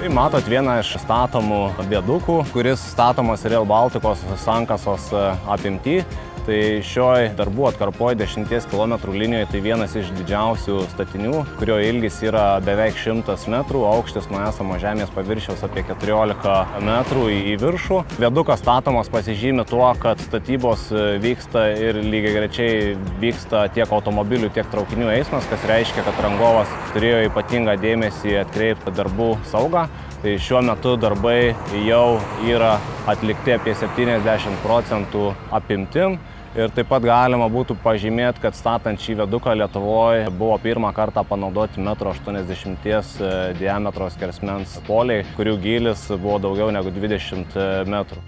Tai matot vieną iš statomų viadukų, kuris statomas Rail Balticos sankasos apimty. Tai šioj darbų atkarpoj 10 km linijoje tai vienas iš didžiausių statinių, kurio ilgis yra beveik 100 metrų, aukštis nuo esamo žemės paviršiaus apie 14 metrų į viršų. Viadukas statomas pasižymi tuo, kad statybos vyksta ir lygiagrečiai vyksta tiek automobilių, tiek traukinių eismas, kas reiškia, kad rangovas turėjo ypatingą dėmesį atkreipti darbų saugą. Tai šiuo metu darbai jau yra atlikti apie 70% apimtim. Ir taip pat galima būtų pažymėti, kad statant šį viaduką Lietuvoje buvo pirmą kartą panaudoti 1,80 m diametro skersmens poliai, kurių gylis buvo daugiau negu 20 metrų.